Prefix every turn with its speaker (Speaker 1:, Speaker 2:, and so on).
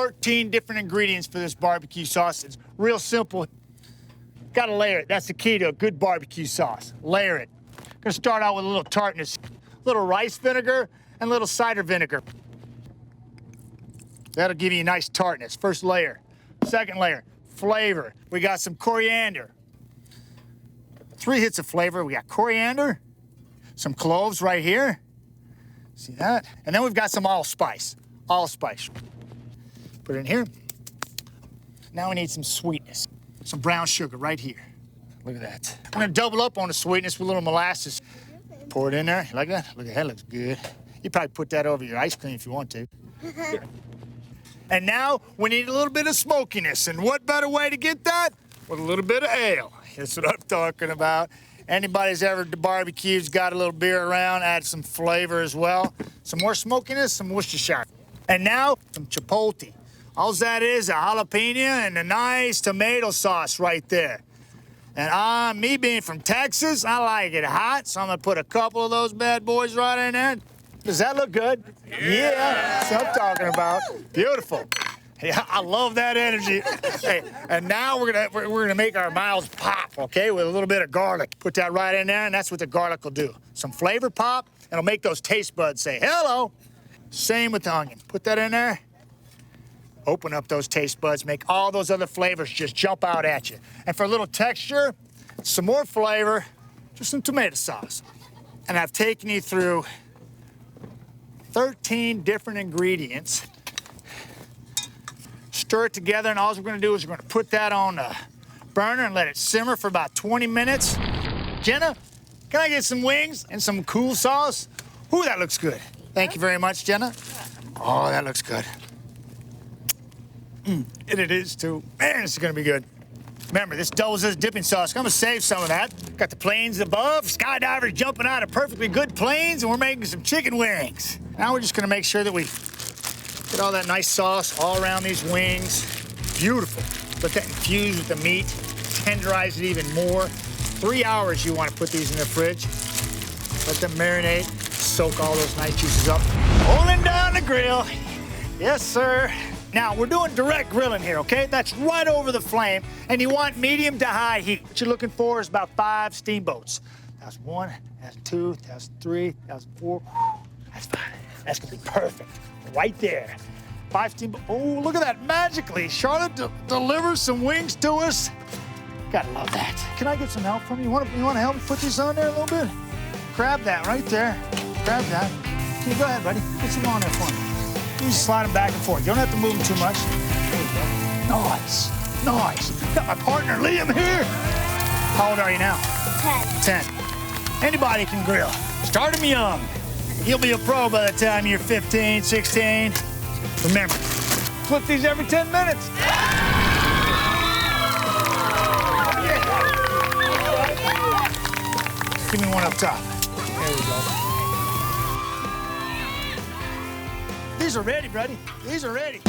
Speaker 1: 13 different ingredients for this barbecue sauce. It's real simple. Gotta layer it. That's the key to a good barbecue sauce. Layer it. Gonna start out with a little tartness, a little rice vinegar, and a little cider vinegar. That'll give you a nice tartness. First layer. Second layer, flavor. We got some coriander. 3 hits of flavor. We got coriander, some cloves right here. See that? And then we've got some allspice. Allspice. Put it in here. Now we need some sweetness. Some brown sugar right here. Look at that. We're gonna double up on the sweetness with a little molasses. Pour it in there. Like that? Look at that, looks good. You probably put that over your ice cream if you want to. And now we need a little bit of smokiness. And what better way to get that? With a little bit of ale. That's what I'm talking about. Anybody's ever barbecued, got a little beer around, add some flavor as well. Some more smokiness, some Worcestershire. And now, some chipotle. All that is a jalapeno and a nice tomato sauce right there. And me being from Texas, I like it hot, so I'm gonna put a couple of those bad boys right in there. Does that look good? Yeah, that's what I'm talking about. Beautiful. Yeah, I love that energy. Hey, and now we're gonna make our mouths pop, okay, with a little bit of garlic. Put that right in there, and that's what the garlic will do. Some flavor pop, and it'll make those taste buds say hello. Same with the onion. Put that in there. Open up those taste buds, make all those other flavors just jump out at you. And for a little texture, some more flavor, just some tomato sauce. And I've taken you through 13 different ingredients. Stir it together, and all we're gonna do is we're gonna put that on the burner and let it simmer for about 20 minutes. Jenna, can I get some wings and some cool sauce? Ooh, that looks good. Thank you very much, Jenna. Oh, that looks good. And it is too. Man, this is gonna be good. Remember, this doubles as dipping sauce. I'm gonna save some of that. Got the planes above, skydivers jumping out of perfectly good planes, and we're making some chicken wings. Now we're just gonna make sure that we get all that nice sauce all around these wings. Beautiful. Let that infuse with the meat, tenderize it even more. 3 hours you wanna put these in the fridge. Let them marinate, soak all those nice juices up. Rolling down the grill. Yes, sir. Now, we're doing direct grilling here, okay? That's right over the flame, and you want medium to high heat. What you're looking for is about 5 steamboats. That's 1, that's 2, that's 3, that's 4. That's 5. That's gonna be perfect. Right there. 5 steamboats. Oh, look at that, magically. Charlotte delivers some wings to us. Gotta love that. Can I get some help from you? You wanna help me put this on there a little bit? Grab that right there. Grab that. Okay, go ahead, buddy. Put some on there for me. You just slide them back and forth. You don't have to move them too much. There you go. Nice. Nice. Got my partner, Liam, here. How old are you now? 10. 10. Anybody can grill. Start them young. You'll be a pro by the time you're 15, 16. Remember, flip these every 10 minutes. Give me one up top. There we go. These are ready, buddy. These are ready.